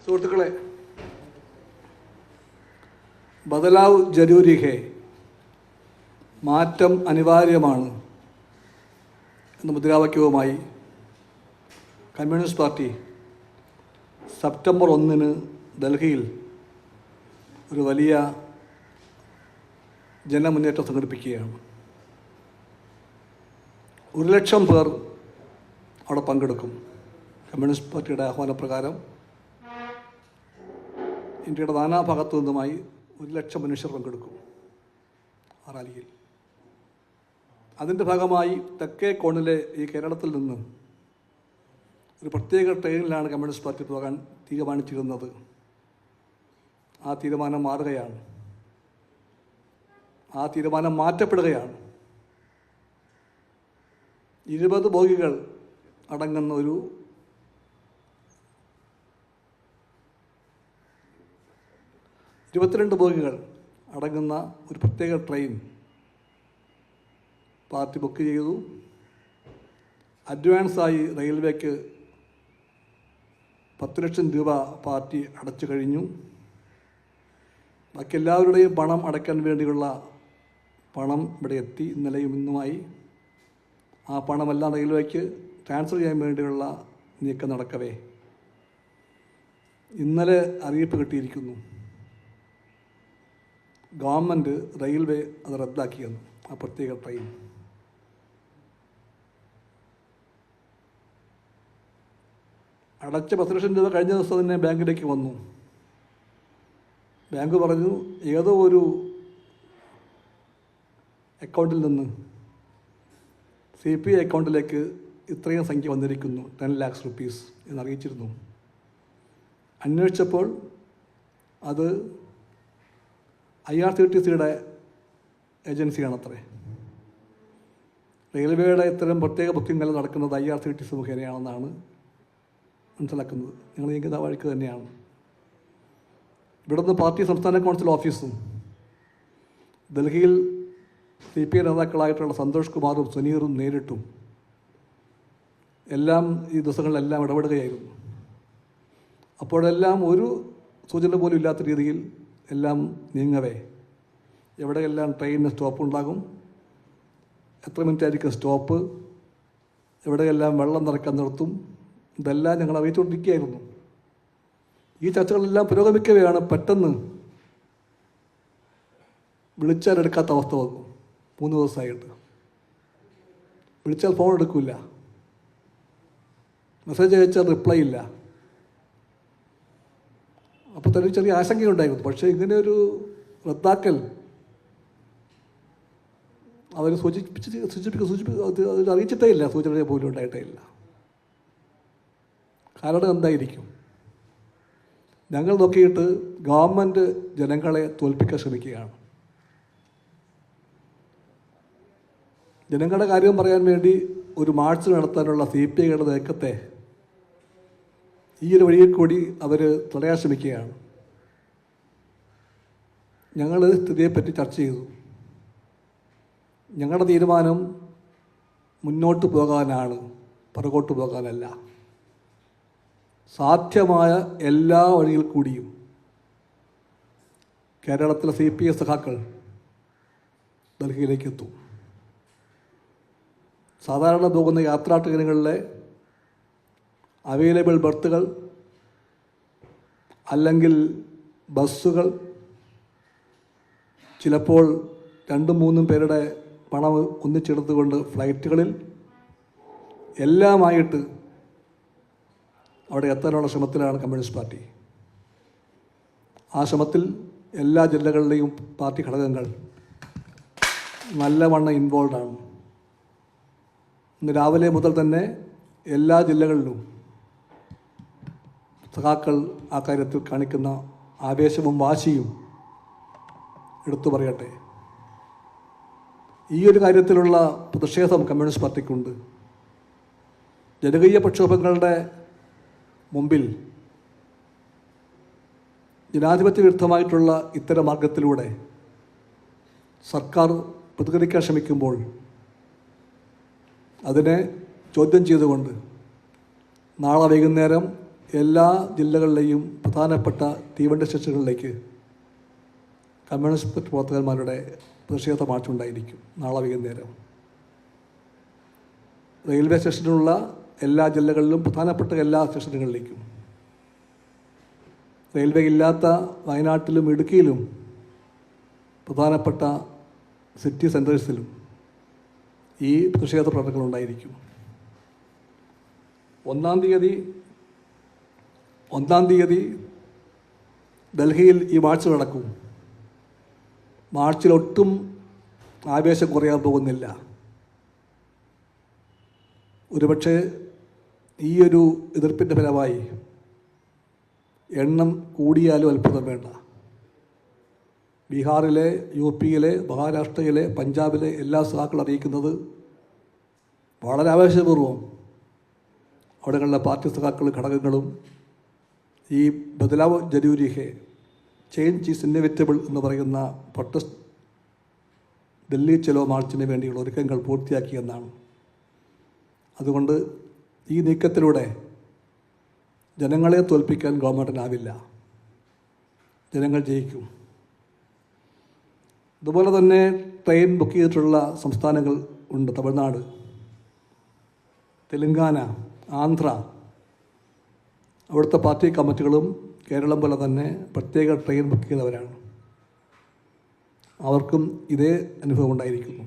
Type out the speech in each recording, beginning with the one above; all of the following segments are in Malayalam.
സുഹൃത്തുക്കളെ, ബദലാവ് ജരൂരി ഹേ, മാറ്റം അനിവാര്യമാണ് എന്ന മുദ്രാവാക്യവുമായി കമ്മ്യൂണിസ്റ്റ് പാർട്ടി സെപ്റ്റംബർ 1 ഡൽഹിയിൽ ഒരു വലിയ ജനമുന്നേറ്റം സംഘടിപ്പിക്കുകയാണ്. 1,00,000 പേർ അവിടെ പങ്കെടുക്കും. കമ്മ്യൂണിസ്റ്റ് പാർട്ടിയുടെ ആഹ്വാനപ്രകാരം ഇന്ത്യയുടെ നാനാഭാഗത്തു നിന്നുമായി 1,00,000 മനുഷ്യർ പങ്കെടുക്കും ആ റാലിയിൽ. അതിൻ്റെ ഭാഗമായി തെക്കേ കോണിലെ ഈ കേരളത്തിൽ നിന്ന് ഒരു പ്രത്യേക ട്രെയിനിലാണ് കമ്മ്യൂണിസ്റ്റ് പാർട്ടി പോകാൻ തീരുമാനിച്ചിരുന്നത്. ആ തീരുമാനം മാറുകയാണ്. ആ തീരുമാനം മാറ്റപ്പെടുകയാണ്. 20 ബോഗികൾ അടങ്ങുന്ന ഒരു ബോഗികൾ അടങ്ങുന്ന ഒരു പ്രത്യേക ട്രെയിൻ പാർട്ടി ബുക്ക് ചെയ്തു. അഡ്വാൻസായി റെയിൽവേക്ക് 10 ലക്ഷം രൂപ പാർട്ടി അടച്ചു കഴിഞ്ഞു. ബാക്കി എല്ലാവരുടെയും പണം അടയ്ക്കാൻ വേണ്ടിയുള്ള പണം ഇവിടെ എത്തി. ഇന്നലെയും ഇന്നുമായി ആ പണമെല്ലാം റെയിൽവേക്ക് ട്രാൻസ്ഫർ ചെയ്യാൻ വേണ്ടിയുള്ള നീക്കം നടക്കവേ ഇന്നലെ അറിയിപ്പ് കിട്ടിയിരിക്കുന്നു. ഗവൺമെൻറ് റെയിൽവേ അത് റദ്ദാക്കിയെന്ന്. ആ പ്രത്യേക ട്രെയിൻ അടച്ച 10 ലക്ഷം രൂപ കഴിഞ്ഞ ദിവസം തന്നെ ബാങ്കിലേക്ക് വന്നു. ബാങ്ക് പറഞ്ഞു, ഏതോ ഒരു അക്കൗണ്ടിൽ നിന്ന് CPI അക്കൗണ്ടിലേക്ക് ഇത്രയും സംഖ്യ വന്നിരിക്കുന്നു, 10 lakhs rupees എന്നറിയിച്ചിരുന്നു. അന്വേഷിച്ചപ്പോൾ അത് IRCTCയുടെ ഏജൻസിയാണത്രേ. റെയിൽവേയുടെ ഇത്തരം പ്രത്യേക ബുക്കിംഗ് നടക്കുന്നത് IRCTC മുഖേനയാണെന്നാണ് മനസ്സിലാക്കുന്നത്. നിങ്ങൾ നീങ്ങുന്ന വഴിക്ക് തന്നെയാണ്. ഇവിടുന്ന് പാർട്ടി സംസ്ഥാന കൗൺസിൽ ഓഫീസും ഡൽഹിയിൽ CPI നേതാക്കളായിട്ടുള്ള സന്തോഷ് കുമാറും സുനീറും നേരിട്ടും എല്ലാം ഈ ദിവസങ്ങളിലെല്ലാം ഇടപെടുകയായിരുന്നു. അപ്പോഴെല്ലാം ഒരു സൂചന പോലും ഇല്ലാത്ത രീതിയിൽ എല്ലാം നീങ്ങവേ എവിടെയെല്ലാം ട്രെയിനിന് സ്റ്റോപ്പ് ഉണ്ടാകും, എത്ര മിനിറ്റ് ആയിരിക്കും സ്റ്റോപ്പ്, എവിടെയെല്ലാം വെള്ളം നിറയ്ക്കാൻ നിർത്തും, ഇതെല്ലാം ഞങ്ങൾ അറിയിച്ചുകൊണ്ടിരിക്കുകയായിരുന്നു. ഈ ചർച്ചകളെല്ലാം പുരോഗമിക്കവെയാണ് പെട്ടെന്ന് വിളിച്ചാൽ എടുക്കാത്ത അവസ്ഥ വന്നു. 3 ദിവസമായിട്ട് വിളിച്ചാൽ ഫോൺ എടുക്കില്ല, മെസ്സേജ് അയച്ചാൽ റിപ്ലൈ ഇല്ല. അപ്പോൾ തന്നെ ചെറിയ ആശങ്കയുണ്ടായിരുന്നു. പക്ഷേ ഇങ്ങനെയൊരു റദ്ദാക്കൽ അവർ അറിയിച്ചിട്ടേ ഇല്ല, സൂചന പോലും ഉണ്ടായിട്ടേ ഇല്ല. കാരണം എന്തായിരിക്കും? ഞങ്ങൾ നോക്കിയിട്ട് ഗവൺമെൻറ് ജനങ്ങളെ തോൽപ്പിക്കാൻ ശ്രമിക്കുകയാണ്. ജനങ്ങളുടെ കാര്യം പറയാൻ വേണ്ടി ഒരു മാർച്ച് നടത്താനുള്ള CPIയുടെ നീക്കത്തെ ഈ ഒരു വഴിയിൽ കൂടി അവർ തടയാൻ ശ്രമിക്കുകയാണ്. ഞങ്ങൾ സ്ഥിതിയെപ്പറ്റി ചർച്ച ചെയ്തു. ഞങ്ങളുടെ തീരുമാനം മുന്നോട്ട് പോകാനാണ്, പുറകോട്ട് പോകാനല്ല. സാധ്യമായ എല്ലാ വഴിയിൽ കൂടിയും കേരളത്തിലെ CPI സഖാക്കൾ ഡൽഹിയിലേക്ക് എത്തും. സാധാരണ പോകുന്ന യാത്രാ ട്രെയിനുകളിലെ അവൈലബിൾ ബർത്തുകൾ അല്ലെങ്കിൽ ബസ്സുകൾ, ചിലപ്പോൾ 2-3 പേരുടെ പണം ഒന്നിച്ചെടുത്തുകൊണ്ട് ഫ്ലൈറ്റുകളിൽ എല്ലാമായിട്ട് അവിടെ എത്താനുള്ള ശ്രമത്തിലാണ് കമ്മ്യൂണിസ്റ്റ് പാർട്ടി. ആ ശ്രമത്തിൽ എല്ലാ ജില്ലകളിലെയും പാർട്ടി ഘടകങ്ങൾ നല്ലവണ്ണം ഇൻവോൾവാണ്. ഇന്ന് രാവിലെ മുതൽ തന്നെ എല്ലാ ജില്ലകളിലും സഖാക്കൾ ആ കാര്യത്തിൽ കാണിക്കുന്ന ആവേശവും വാശിയും എടുത്തു പറയട്ടെ. ഈ ഒരു കാര്യത്തിലുള്ള പ്രതിഷേധം കമ്മ്യൂണിസ്റ്റ് പാർട്ടിക്കുണ്ട്. ജനകീയ പ്രക്ഷോഭങ്ങളുടെ മുമ്പിൽ ജനാധിപത്യ വിരുദ്ധമായിട്ടുള്ള ഇത്തരം മാർഗത്തിലൂടെ സർക്കാർ പ്രതികരിക്കാൻ ശ്രമിക്കുമ്പോൾ അതിനെ ചോദ്യം ചെയ്തുകൊണ്ട് നാളെ വൈകുന്നേരം എല്ലാ ജില്ലകളിലെയും പ്രധാനപ്പെട്ട തീവണ്ടി സ്റ്റേഷനുകളിലേക്ക് കമ്മ്യൂണിസ്റ്റ് പ്രവർത്തകന്മാരുടെ പ്രതിഷേധ മാർച്ചുണ്ടായിരിക്കും നാളെ വൈകുന്നേരം. റെയിൽവേ സ്റ്റേഷനിലുള്ള എല്ലാ ജില്ലകളിലും പ്രധാനപ്പെട്ട എല്ലാ സ്റ്റേഷനുകളിലേക്കും, റെയിൽവേ ഇല്ലാത്ത വയനാട്ടിലും ഇടുക്കിയിലും പ്രധാനപ്പെട്ട സിറ്റി സെൻറ്റേഴ്സിലും ഈ പ്രതിഷേധ പ്രവർത്തനങ്ങളുണ്ടായിരിക്കും. ഒന്നാം തീയതി ഡൽഹിയിൽ ഈ മാർച്ച് നടക്കും. മാർച്ചിലൊട്ടും ആവേശം കുറയാൻ പോകുന്നില്ല. ഒരുപക്ഷെ ഈയൊരു എതിർപ്പിൻ്റെ ഫലമായി എണ്ണം കൂടിയാലും അത്ഭുതം വേണ്ട. ബീഹാറിലെ, യു.പിയിലെ, മഹാരാഷ്ട്രയിലെ, പഞ്ചാബിലെ എല്ലാ സഖാക്കളും അറിയിക്കുന്നത് വളരെ ആവേശപൂർവ്വം അവിടെയുള്ള പാർട്ടി സഖാക്കളും ഘടകങ്ങളും ഈ ബദലാവ് ജരൂരി ഹെ, ചേഞ്ച് ഈസ് ഇന്നെവിറ്റബിൾ എന്ന് പറയുന്ന പ്രൊട്ടസ്റ്റ് ഡൽഹി ചലോ മാർച്ചിന് വേണ്ടിയുള്ള ഒരുക്കങ്ങൾ പൂർത്തിയാക്കിയെന്നാണ്. അതുകൊണ്ട് ഈ നീക്കത്തിലൂടെ ജനങ്ങളെ തോൽപ്പിക്കാൻ ഗവൺമെൻറ്റിനാവില്ല. ജനങ്ങൾ ജയിക്കും. അതുപോലെ തന്നെ ട്രെയിൻ ബുക്ക് ചെയ്തിട്ടുള്ള സംസ്ഥാനങ്ങൾ ഉണ്ട്. തമിഴ്നാട്, തെലുങ്കാന, ആന്ധ്ര, അവിടുത്തെ പാർട്ടി കമ്മിറ്റികളും കേരളം പോലെ തന്നെ പ്രത്യേക ട്രെയിൻ ബുക്ക് ചെയ്തവരാണ്. അവർക്കും ഇതേ അനുഭവം ഉണ്ടായിരിക്കുന്നു.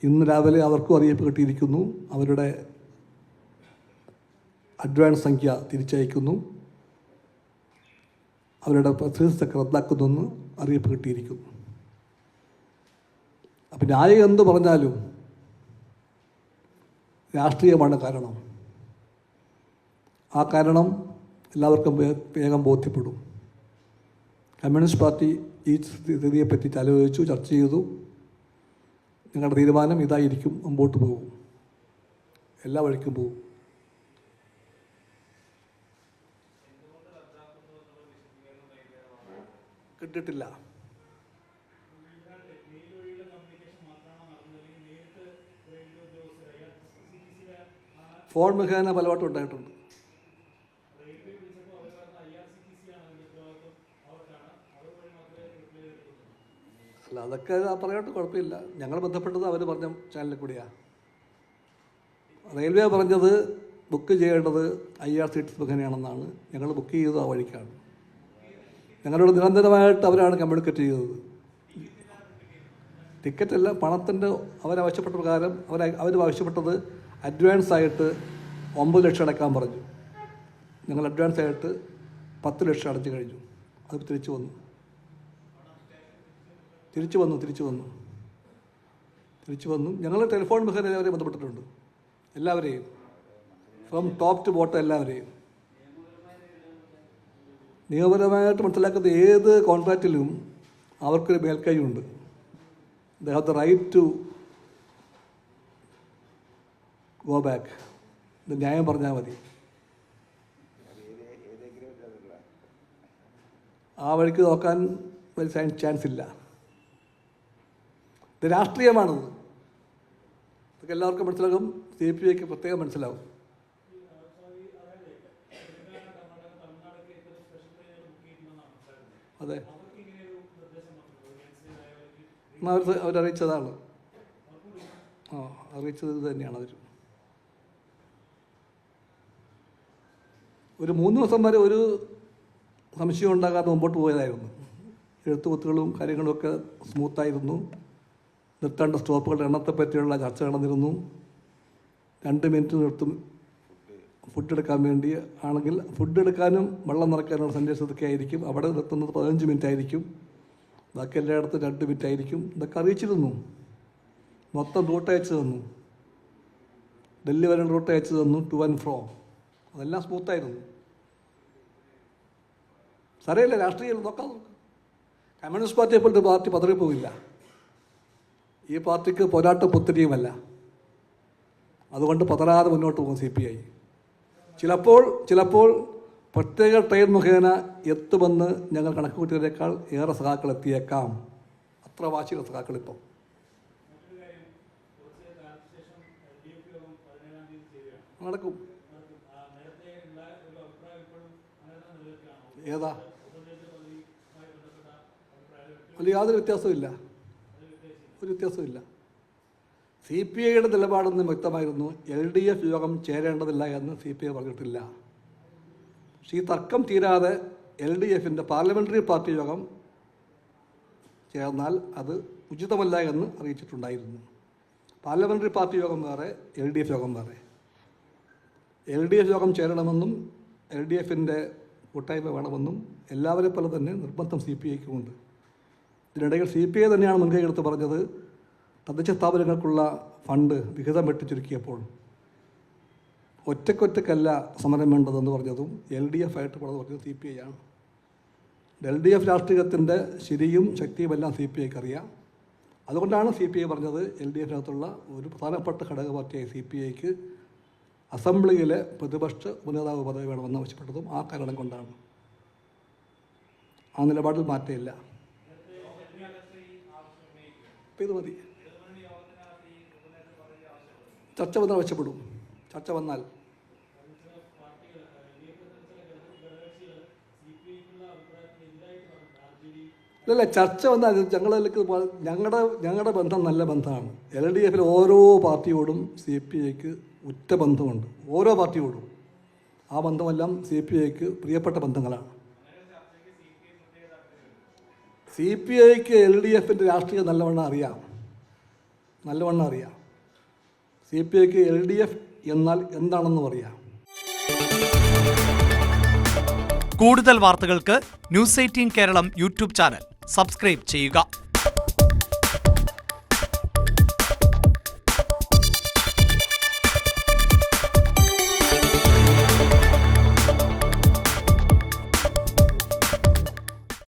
ഇന്ന് രാവിലെ അവർക്കും അറിയിപ്പ് കിട്ടിയിരിക്കുന്നു. അവരുടെ അഡ്വാൻസ് സംഖ്യ തിരിച്ചയക്കുന്നു, അവരുടെ പദ്ധതി റദ്ദാക്കുന്നെന്ന് അറിയിപ്പ് കിട്ടിയിരിക്കുന്നു. അപ്പം ന്യായം എന്ത് പറഞ്ഞാലും രാഷ്ട്രീയമാണ് കാരണം. ആ കാരണം എല്ലാവർക്കും വേഗം ബോധ്യപ്പെടും. കമ്മ്യൂണിസ്റ്റ് പാർട്ടി ഈ സ്ഥിതിയെപ്പറ്റി ആലോചിച്ചു, ചർച്ച ചെയ്തു. ഞങ്ങളുടെ തീരുമാനം ഇതായിരിക്കും, മുമ്പോട്ട് പോകും, എല്ലാ വഴിക്കും പോകും. കിട്ടിയിട്ടില്ല. ഫോൺ മുഖേന പലവട്ടം ഉണ്ടായിട്ടുണ്ട്. അല്ല, അതൊക്കെ പറയട്ടെ, കുഴപ്പമില്ല. ഞങ്ങൾ ബന്ധപ്പെട്ടത് അവർ പറഞ്ഞ ചാനലിൽ കൂടിയാണ്. റെയിൽവേ പറഞ്ഞത് ബുക്ക് ചെയ്യേണ്ടത് IRCTC മുഖേനയാണെന്നാണ്. ഞങ്ങൾ ബുക്ക് ചെയ്തത് ആ വഴിക്കാണ്. ഞങ്ങളോട് നിരന്തരമായിട്ട് അവരാണ് കമ്മ്യൂണിക്കേറ്റ് ചെയ്തത്. ടിക്കറ്റല്ല, പണത്തിൻ്റെ അവരാവശ്യപ്പെട്ട പ്രകാരം അവർ ആവശ്യപ്പെട്ടത് അഡ്വാൻസ് ആയിട്ട് 9 ലക്ഷം അടയ്ക്കാൻ പറഞ്ഞു. ഞങ്ങൾ അഡ്വാൻസ് ആയിട്ട് 10 ലക്ഷം അടച്ചു കഴിഞ്ഞു. അത് തിരിച്ചു വന്നു. ഞങ്ങൾ ടെലിഫോൺ മുഖേന അവരെ ബന്ധപ്പെട്ടിട്ടുണ്ട്, എല്ലാവരെയും, ഫ്രം ടോപ്പ് ടു ബോട്ടം എല്ലാവരെയും. നിയമപരമായിട്ട് മനസ്സിലാക്കുന്ന ഏത് കോൺട്രാക്റ്റിലും അവർക്കൊരു മേൽക്കൈയുണ്ട്. They have the right to go back. ഇത് ന്യായം പറഞ്ഞാൽ മതി. ആ വഴിക്ക് നോക്കാൻ വലിയ ചാൻസ് ഇല്ല. ഇത് രാഷ്ട്രീയമാണത്. ഇതൊക്കെ എല്ലാവർക്കും മനസ്സിലാകും. CPIക്ക് പ്രത്യേകം മനസ്സിലാവും. അതെ, അവരറിയിച്ചതാണ്. അറിയിച്ചത് ഇത് തന്നെയാണ്. ഒരു 3 ദിവസം വരെ ഒരു സംശയം ഉണ്ടാകാതെ മുമ്പോട്ട് പോയതായിരുന്നു. എഴുത്തുകുത്തുകളും കാര്യങ്ങളുമൊക്കെ സ്മൂത്തായിരുന്നു. നിർത്തേണ്ട സ്റ്റോപ്പുകളുടെ എണ്ണത്തെ പറ്റിയുള്ള ചർച്ച നടന്നിരുന്നു. 2 മിനിറ്റ് നിർത്തും ഫുഡ് എടുക്കാൻ വേണ്ടി ആണെങ്കിൽ. ഫുഡ് എടുക്കാനും വെള്ളം നിറയ്ക്കാനുള്ള സെൻറ്റേഴ്സ് ഇതൊക്കെ ആയിരിക്കും. അവിടെ നിർത്തുന്നത് 15 മിനിറ്റ് ആയിരിക്കും. ബാക്കി എല്ലായിടത്തും 2 മിനിറ്റ് ആയിരിക്കും. ഇതൊക്കെ അറിയിച്ചിരുന്നു. മൊത്തം റൂട്ട് അയച്ചു തന്നു. ഡൽഹി വരെ റൂട്ട് അയച്ചു തന്നു, ടു ആൻഡ് ഫ്രോ. അതെല്ലാം സ്മൂത്തായിരുന്നു. സാരമില്ല, രാഷ്ട്രീയം നോക്കാം. കമ്മ്യൂണിസ്റ്റ് പാർട്ടിയെ പോലത്തെ പാർട്ടി പതറിപ്പോവില്ല. ഈ പാർട്ടിക്ക് പോരാട്ടം പുത്തരിയുമല്ല. അതുകൊണ്ട് പതറാതെ മുന്നോട്ട് പോകും CPI. ചിലപ്പോൾ പ്രത്യേക ട്രെയിൻ മുഖേന എത്തുമെന്ന് ഞങ്ങൾ കണക്ക് കൂട്ടിയതിനേക്കാൾ ഏറെ സഖാക്കൾ എത്തിയേക്കാം. അത്ര വാശിയുള്ള സഖാക്കൾ ഇപ്പം. നടക്കും. ഏതാ? അതിൽ യാതൊരു വ്യത്യാസവുമില്ല, ഒരു വ്യത്യാസവുമില്ല. CPIയുടെ നിലപാടൊന്നും വ്യക്തമായിരുന്നു. LDF യോഗം ചേരേണ്ടതില്ല എന്ന് CPI പറഞ്ഞിട്ടില്ല. പക്ഷേ ഈ തർക്കം തീരാതെ LDFൻ്റെ പാർലമെൻ്ററി പാർട്ടി യോഗം ചേർന്നാൽ അത് ഉചിതമല്ല എന്ന് അറിയിച്ചിട്ടുണ്ടായിരുന്നു. പാർലമെൻ്ററി പാർട്ടി യോഗം വേറെ, LDF യോഗം വേറെ. LDF യോഗം ചേരണമെന്നും LDFൻ്റെ കൂട്ടായ്മ വേണമെന്നും എല്ലാവരെ പോലെ തന്നെ നിർബന്ധം CPIക്കുമുണ്ട്. ഇതിനിടയിൽ CPI തന്നെയാണ് മുൻകൈ എടുത്ത് പറഞ്ഞത് തദ്ദേശ സ്ഥാപനങ്ങൾക്കുള്ള ഫണ്ട് വിഹിതം വെട്ടിച്ചുരുക്കിയപ്പോൾ ഒറ്റക്കൊറ്റക്കല്ല സമരം വേണ്ടതെന്ന് പറഞ്ഞതും LDF ആയിട്ട് പറഞ്ഞത് CPI ആണ്. LDF രാഷ്ട്രീയത്തിൻ്റെ ശരിയും ശക്തിയുമെല്ലാം CPIക്ക് അറിയാം. അതുകൊണ്ടാണ് CPI പറഞ്ഞത് LDFിനകത്തുള്ള ഒരു പ്രധാനപ്പെട്ട ഘടക പാർട്ടിയായ CPIക്ക് അസംബ്ലിയിലെ പ്രതിപക്ഷ ഉപനേതാവ് പദവി വേണമെന്ന് ആവശ്യപ്പെട്ടതും ആ കാരണം കൊണ്ടാണ്. ആ നിലപാടിൽ മാറ്റമില്ല. ഇത് മതി. ചർച്ച വന്നാൽ ആവശ്യപ്പെടും. ചർച്ച വന്നാൽ ഇല്ല, ചർച്ച വന്നാൽ ഞങ്ങളുടെ ബന്ധം നല്ല ബന്ധമാണ്. LDFിലെ ഓരോ പാർട്ടിയോടും CPIക്ക് ഉറ്റ ബന്ധമുണ്ട്, ഓരോ പാർട്ടിയോടും. ആ ബന്ധമെല്ലാം CPIക്ക് പ്രിയപ്പെട്ട ബന്ധങ്ങളാണ്. CPIക്ക് LDFിൻ്റെ രാഷ്ട്രീയം നല്ലവണ്ണം അറിയാം. CPIക്ക് LDF എന്നാൽ എന്താണെന്നും അറിയാം. കൂടുതൽ വാർത്തകൾക്ക് News 18 Keralam YouTube channel subscribe ചെയ്യുക.